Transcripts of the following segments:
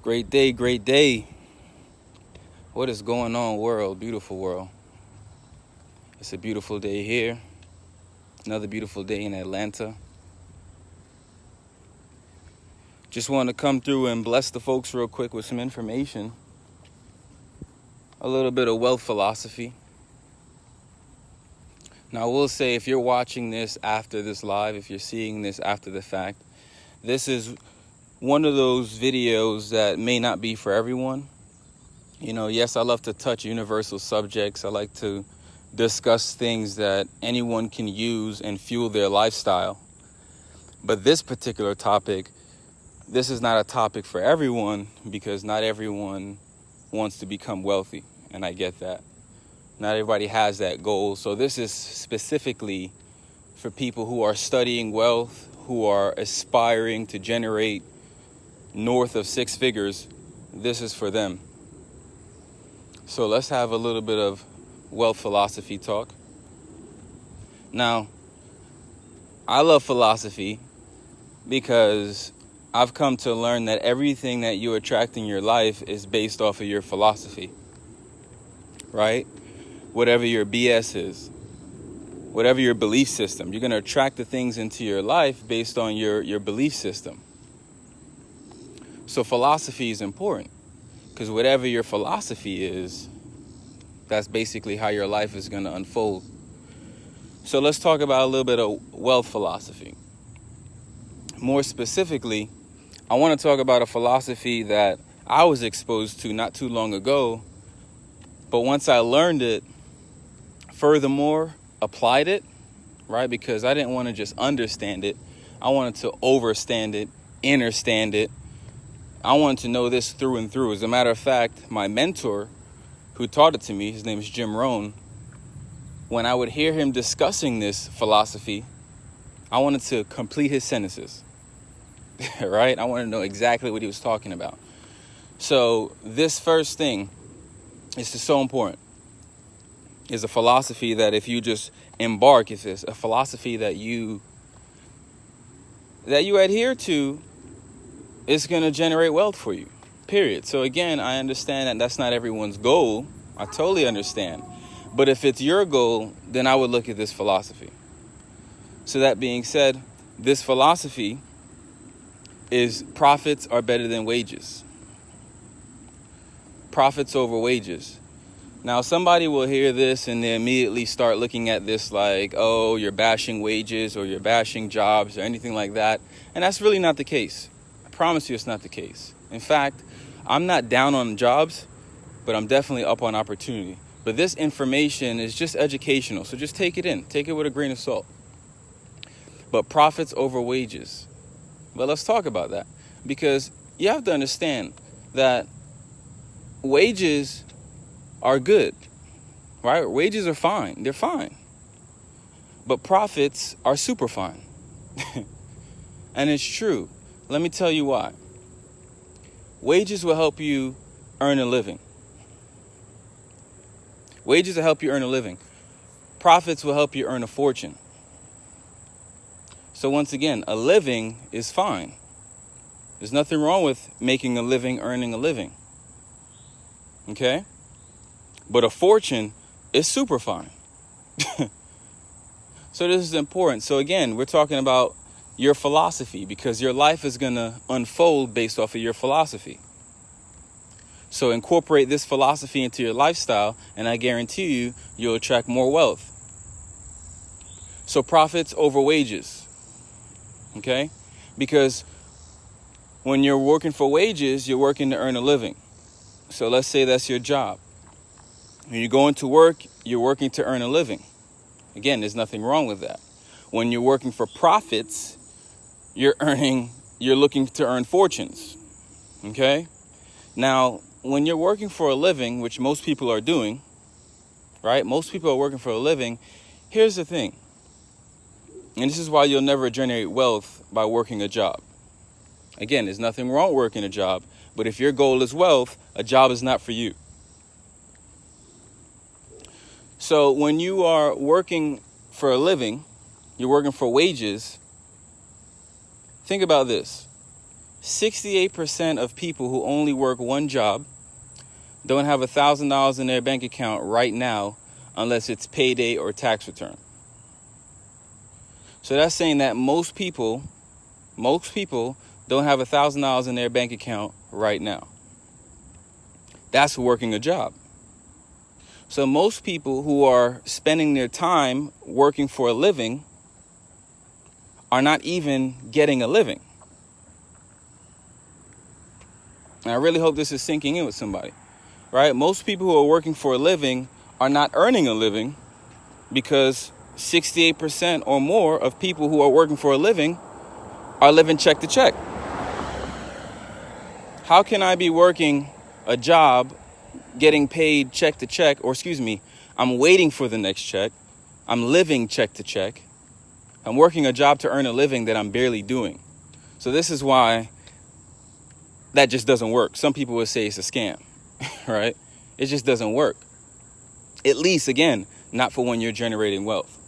Great day, great day. What is going on, world? Beautiful world. It's a beautiful day here. Another beautiful day in Atlanta. Just want to come through and bless the folks real quick with some information. A little bit of wealth philosophy. Now, I will say, if you're watching this after this live, if you're seeing this after the fact, this is one of those videos that may not be for everyone. Yes, I love to touch universal subjects. I like to discuss things that anyone can use and fuel their lifestyle. But this particular topic, this is not a topic for everyone because not everyone wants to become wealthy. And I get that. Not everybody has that goal. So this is specifically for people who are studying wealth, who are aspiring to generate north of 6 figures. This is for them. So let's have a little bit of wealth philosophy talk. Now, I love philosophy because I've come to learn that everything that you attract in your life is based off of your philosophy, right? Whatever your BS is, whatever your belief system, you're going to attract the things into your life based on your belief system. So philosophy is important because whatever your philosophy is, that's basically how your life is going to unfold. So let's talk about a little bit of wealth philosophy. More specifically, I want to talk about a philosophy that I was exposed to not too long ago, but once I learned it, furthermore, applied it, right? Because I didn't want to just understand it. I wanted to overstand it, understand it. I wanted to know this through and through. As a matter of fact, my mentor who taught it to me, his name is Jim Rohn, when I would hear him discussing this philosophy, I wanted to complete his sentences, right? I wanted to know exactly what he was talking about. So this first thing is just so important. Is a philosophy that if you just embark, if it's a philosophy that you adhere to, it's going to generate wealth for you, period. So again, I understand that that's not everyone's goal. I totally understand. But if it's your goal, then I would look at this philosophy. So that being said, this philosophy is profits are better than wages. Profits over wages. Now, somebody will hear this and they immediately start looking at this like, oh, you're bashing wages or you're bashing jobs or anything like that. And that's really not the case. I promise you it's not the case. In fact, I'm not down on jobs, but I'm definitely up on opportunity. But this information is just educational, so just take it in. Take it with a grain of salt. But profits over wages. But let's talk about that. Because you have to understand that wages are good, right? Wages are fine. They're fine. But profits are super fine. And it's true. Let me tell you why. Wages will help you earn a living. Wages will help you earn a living. Profits will help you earn a fortune. So once again, a living is fine. There's nothing wrong with making a living, earning a living. Okay? But a fortune is super fine. So this is important. So again, we're talking about your philosophy because your life is going to unfold based off of your philosophy. So incorporate this philosophy into your lifestyle and I guarantee you, you'll attract more wealth. So profits over wages. Okay? Because when you're working for wages, you're working to earn a living. So let's say that's your job. When you're going to work, you're working to earn a living. Again, there's nothing wrong with that. When you're working for profits, you're looking to earn fortunes. Okay? Now, when you're working for a living, which most people are doing, right? Most people are working for a living. Here's the thing. And this is why you'll never generate wealth by working a job. Again, there's nothing wrong with working a job. But if your goal is wealth, a job is not for you. So when you are working for a living, you're working for wages. Think about this. 68% of people who only work one job don't have $1,000 in their bank account right now unless it's payday or tax return. So that's saying that most people don't have $1,000 in their bank account right now. That's working a job. So most people who are spending their time working for a living are not even getting a living. And I really hope this is sinking in with somebody, right? Most people who are working for a living are not earning a living because 68% or more of people who are working for a living are living check to check. How can I be working a job, getting paid check to check, I'm waiting for the next check. I'm living check to check. I'm working a job to earn a living that I'm barely doing. So this is why that just doesn't work. Some people would say it's a scam, right? It just doesn't work. At least, again, not for when you're generating wealth.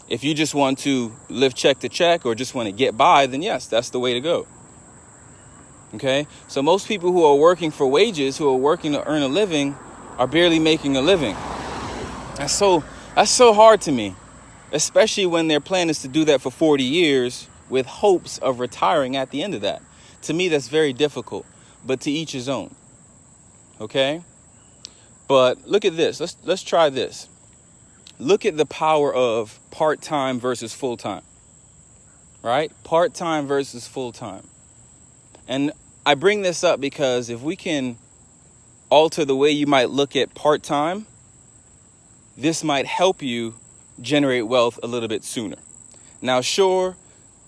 If you just want to live check to check or just want to get by, then yes, that's the way to go. Okay? So most people who are working for wages, who are working to earn a living, are barely making a living. That's so hard to me, especially when their plan is to do that for 40 years with hopes of retiring at the end of that. To me, that's very difficult, but to each his own. Okay? But look at this. Let's try this. Look at the power of part-time versus full-time. Right? Part-time versus full-time. And I bring this up because if we can alter the way you might look at part-time, this might help you generate wealth a little bit sooner. Now, sure,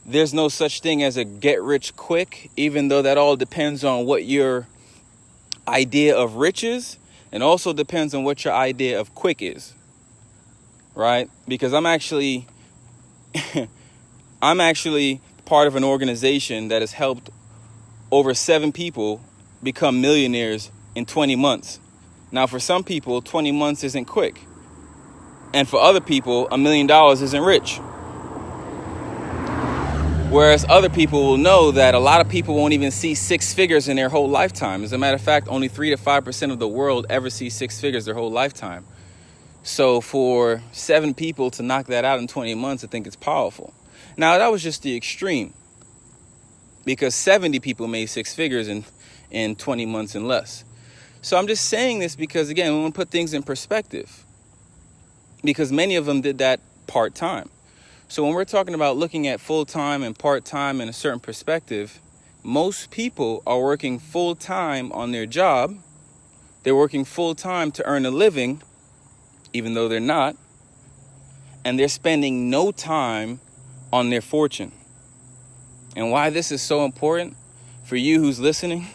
there's no such thing as a get rich quick, even though that all depends on what your idea of rich is, and also depends on what your idea of quick is. Right? Because I'm actually part of an organization that has helped over 7 people become millionaires in 20 months. Now, for some people, 20 months isn't quick. And for other people, $1 million isn't rich. Whereas other people will know that a lot of people won't even see 6 figures in their whole lifetime. As a matter of fact, only 3 to 5% of the world ever see 6 figures their whole lifetime. So for 7 people to knock that out in 20 months, I think it's powerful. Now, that was just the extreme, because 70 people made 6 figures in 20 months and less. So I'm just saying this because, again, we want to put things in perspective, because many of them did that part-time. So when we're talking about looking at full-time and part-time in a certain perspective, most people are working full-time on their job. They're working full-time to earn a living, even though they're not. And they're spending no time on their fortune. And why this is so important for you who's listening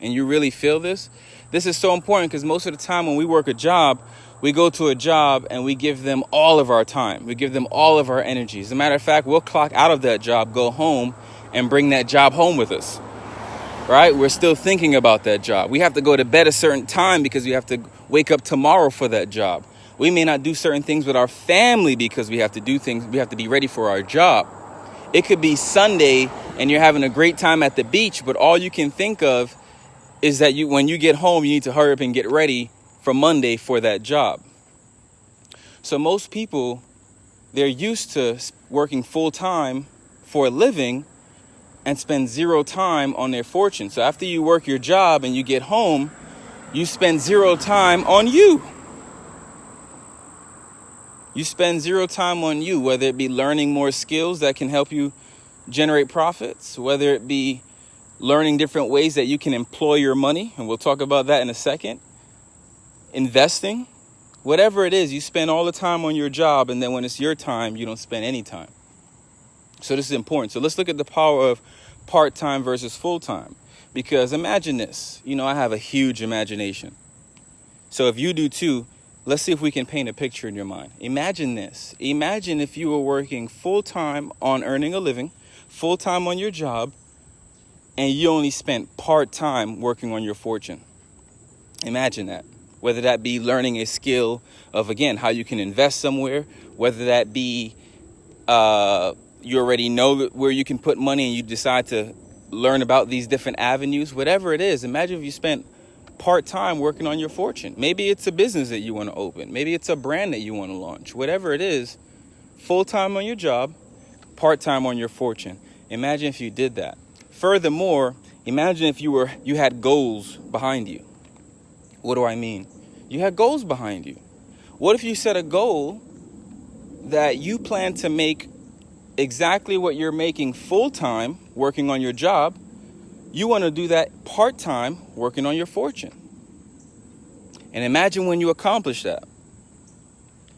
and you really feel this, this is so important because most of the time when we work a job, we go to a job and we give them all of our time. We give them all of our energy. As a matter of fact, we'll clock out of that job, go home, and bring that job home with us. Right? We're still thinking about that job. We have to go to bed a certain time because we have to wake up tomorrow for that job. We may not do certain things with our family because we have to do things. We have to be ready for our job. It could be Sunday and you're having a great time at the beach, but all you can think of is that when you get home, you need to hurry up and get ready for Monday for that job. So most people, they're used to working full time for a living and spend 0 time on their fortune. So after you work your job and you get home, you spend 0 time on you. You spend 0 time on you, whether it be learning more skills that can help you generate profits, whether it be learning different ways that you can employ your money, and we'll talk about that in a second, investing, whatever it is, you spend all the time on your job, and then when it's your time, you don't spend any time. So this is important. So let's look at the power of part-time versus full-time, because imagine this. I have a huge imagination. So if you do too, let's see if we can paint a picture in your mind. Imagine this. Imagine if you were working full-time on earning a living, full-time on your job, and you only spent part-time working on your fortune. Imagine that. Whether that be learning a skill of, again, how you can invest somewhere, whether that be you already know where you can put money and you decide to learn about these different avenues, whatever it is. Imagine if you spent part-time working on your fortune. Maybe it's a business that you want to open. Maybe it's a brand that you want to launch. Whatever it is, full-time on your job, part-time on your fortune. Imagine if you did that. Furthermore, imagine if you had goals behind you. What do I mean? You had goals behind you. What if you set a goal that you plan to make exactly what you're making full-time working on your job? You want to do that part-time working on your fortune. And imagine when you accomplish that.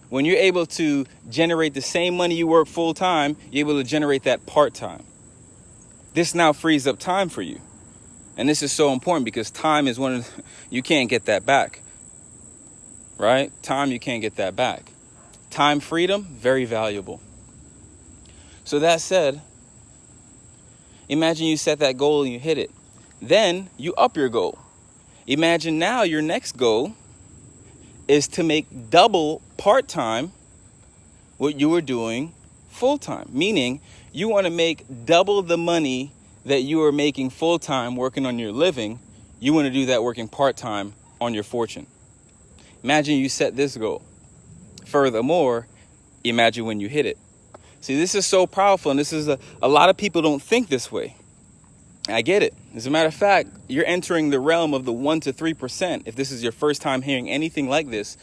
When you're able to generate the same money you work full-time, you're able to generate that part-time. This now frees up time for you. And this is so important because time is you can't get that back. Right? Time, you can't get that back. Time freedom, very valuable. So that said, imagine you set that goal and you hit it. Then you up your goal. Imagine now your next goal is to make double part-time what you were doing full-time. Meaning you want to make double the money that you are making full-time working on your living. You want to do that working part-time on your fortune. Imagine you set this goal. Furthermore, imagine when you hit it. See, this is so powerful, and this is a lot of people don't think this way. I get it. As a matter of fact, you're entering the realm of the 1 to 3%. If this is your first time hearing anything like this,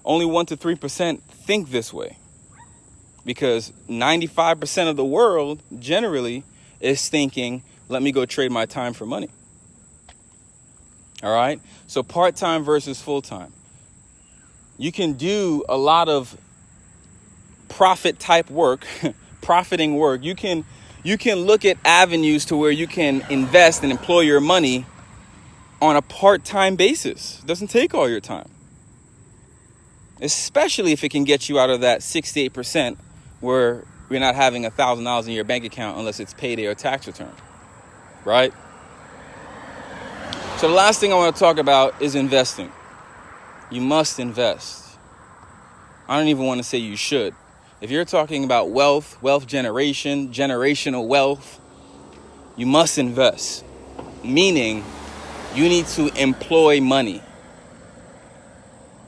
only 1 to 3% think this way. Because 95% of the world generally is thinking, let me go trade my time for money. All right? So part-time versus full-time. You can do a lot of profit type work, profiting work. You can look at avenues to where you can invest and employ your money on a part-time basis. It doesn't take all your time. Especially if it can get you out of that 68% where you're not having $1,000 in your bank account unless it's payday or tax return. Right? So the last thing I want to talk about is investing. You must invest. I don't even want to say you should. If you're talking about wealth generation, generational wealth, you must invest. Meaning, you need to employ money.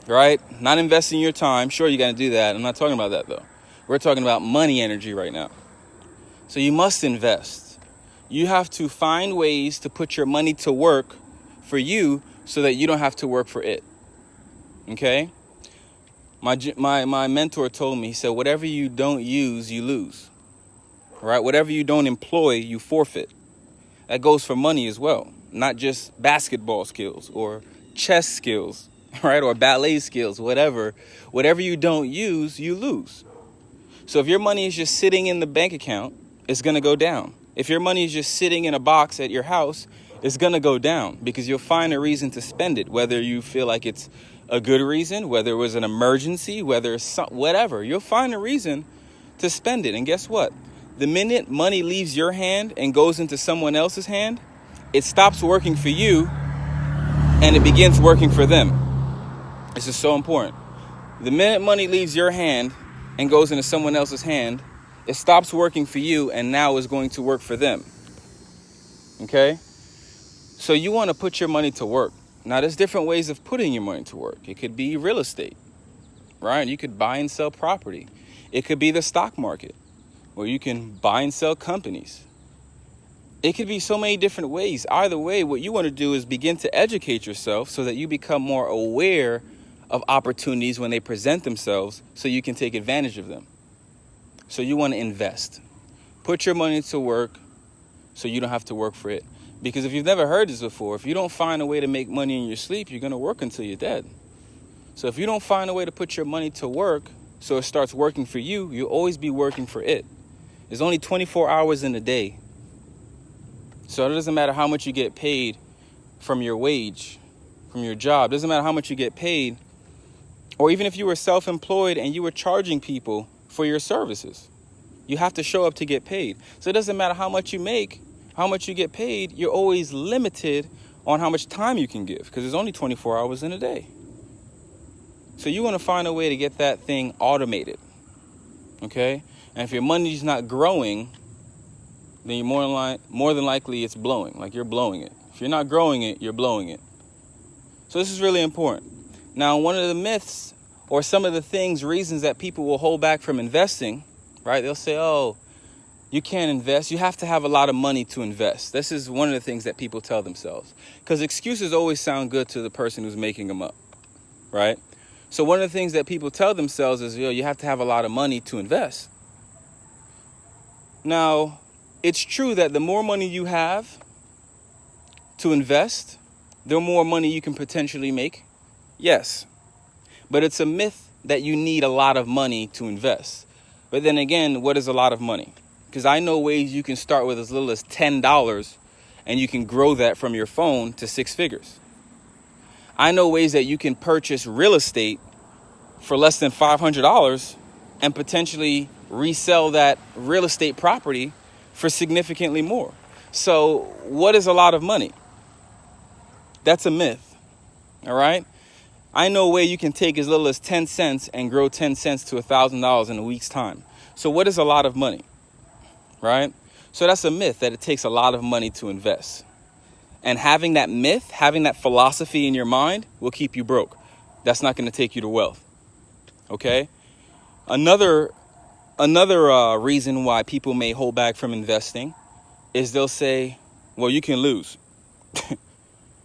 Right? Not investing your time. Sure, you got to do that. I'm not talking about that, though. We're talking about money energy right now. So you must invest. You have to find ways to put your money to work for you so that you don't have to work for it. Okay? My mentor told me, he said, whatever you don't use, you lose. Right? Whatever you don't employ, you forfeit. That goes for money as well. Not just basketball skills or chess skills, right? Or ballet skills, whatever. Whatever you don't use, you lose. So if your money is just sitting in the bank account, it's going to go down. If your money is just sitting in a box at your house, it's going to go down because you'll find a reason to spend it, whether you feel like it's a good reason, whether it was an emergency, whether it's whatever. You'll find a reason to spend it. And guess what? The minute money leaves your hand and goes into someone else's hand, it stops working for you and it begins working for them. This is so important. The minute money leaves your hand and goes into someone else's hand, it stops working for you and now is going to work for them. Okay? So you want to put your money to work. Now, there's different ways of putting your money to work. It could be real estate, right? You could buy and sell property. It could be the stock market, where you can buy and sell companies. It could be so many different ways. Either way, what you want to do is begin to educate yourself so that you become more aware of opportunities when they present themselves so you can take advantage of them. So you want to invest. Put your money to work so you don't have to work for it. Because if you've never heard this before, if you don't find a way to make money in your sleep, you're going to work until you're dead. So if you don't find a way to put your money to work so it starts working for you, you'll always be working for it. There's only 24 hours in a day. So it doesn't matter how much you get paid from your wage, from your job. It doesn't matter how much you get paid. Or even if you were self-employed and you were charging people for your services. You have to show up to get paid. So it doesn't matter how much you make, how much you get paid, you're always limited on how much time you can give because there's only 24 hours in a day. So you want to find a way to get that thing automated. Okay? And if your money's not growing, then more than likely it's blowing. Like, you're blowing it. If you're not growing it, you're blowing it. So this is really important. Now, one of the myths or some of the reasons that people will hold back from investing, right? They'll say, oh, you can't invest. You have to have a lot of money to invest. This is one of the things that people tell themselves, because excuses always sound good to the person who's making them up, right? So one of the things that people tell themselves is, you have to have a lot of money to invest. Now, it's true that the more money you have to invest, the more money you can potentially make. Yes. But it's a myth that you need a lot of money to invest. But then again, what is a lot of money? Because I know ways you can start with as little as $10 and you can grow that from your phone to 6 figures. I know ways that you can purchase real estate for less than $500 and potentially resell that real estate property for significantly more. So what is a lot of money? That's a myth. All right. I know a way you can take as little as 10 cents and grow 10 cents to $1,000 in a week's time. So what is a lot of money? Right? So that's a myth, that it takes a lot of money to invest. And having that myth, having that philosophy in your mind will keep you broke. That's not going to take you to wealth. Okay? Another reason why people may hold back from investing is they'll say, well, you can lose.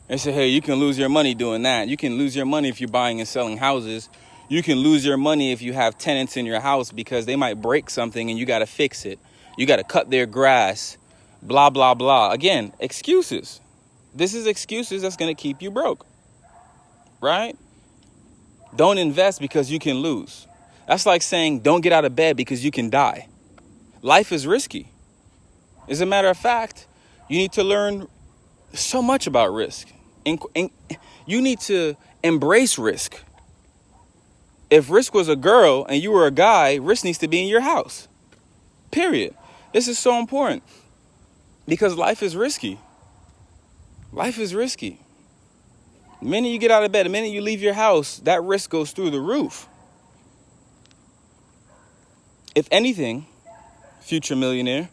They say, hey, you can lose your money doing that. You can lose your money if you're buying and selling houses. You can lose your money if you have tenants in your house because they might break something and you got to fix it. You got to cut their grass, blah, blah, blah. Again, excuses. This is excuses that's going to keep you broke, right? Don't invest because you can lose. That's like saying don't get out of bed because you can die. Life is risky. As a matter of fact, you need to learn so much about risk. And you need to embrace risk. If risk was a girl and you were a guy, risk needs to be in your house. Period. This is so important because life is risky. Life is risky. The minute you get out of bed, the minute you leave your house, that risk goes through the roof. If anything, future millionaire,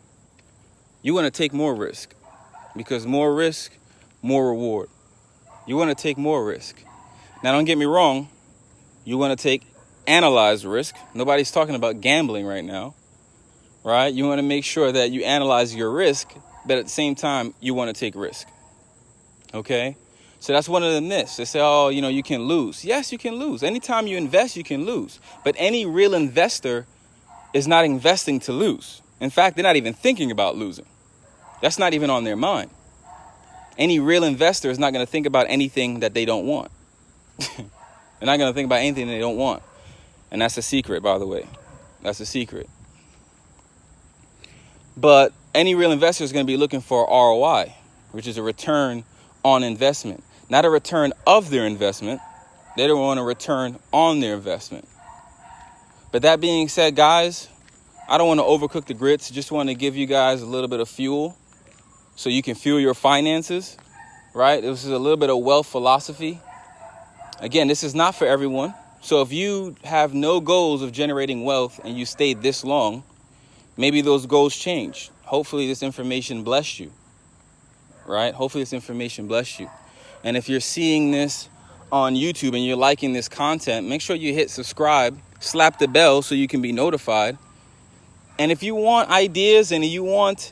you want to take more risk, because more risk, more reward. You want to take more risk. Now, don't get me wrong. You want to analyze risk. Nobody's talking about gambling right now, right? You want to make sure that you analyze your risk, but at the same time, you want to take risk. Okay? So that's one of the myths. They say, oh, you can lose. Yes, you can lose. Anytime you invest, you can lose. But any real investor is not investing to lose. In fact, they're not even thinking about losing. That's not even on their mind. Any real investor is not going to think about anything that they don't want. They're not going to think about anything they don't want. And that's a secret, by the way. That's a secret. But any real investor is going to be looking for ROI, which is a return on investment. Not a return of their investment. They don't want a return on their investment. But that being said, guys, I don't want to overcook the grits. Just want to give you guys a little bit of fuel so you can fuel your finances, right? This is a little bit of wealth philosophy. Again, this is not for everyone. So if you have no goals of generating wealth and you stayed this long, maybe those goals change. Hopefully this information blessed you, right? Hopefully this information blessed you. And if you're seeing this on YouTube and you're liking this content, make sure you hit subscribe, slap the bell so you can be notified. And if you want ideas and you want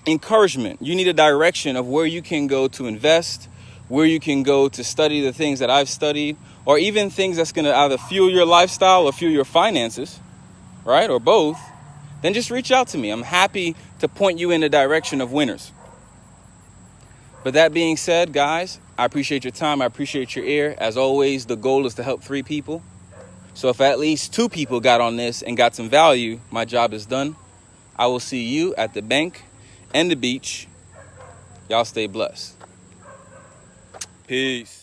encouragement, you need a direction of where you can go to invest, where you can go to study the things that I've studied, or even things that's going to either fuel your lifestyle or fuel your finances, right? Or both, then just reach out to me. I'm happy to point you in the direction of winners. But that being said, guys, I appreciate your time. I appreciate your ear. As always, the goal is to help 3 people. So if at least 2 people got on this and got some value, my job is done. I will see you at the bank and the beach. Y'all stay blessed. Peace.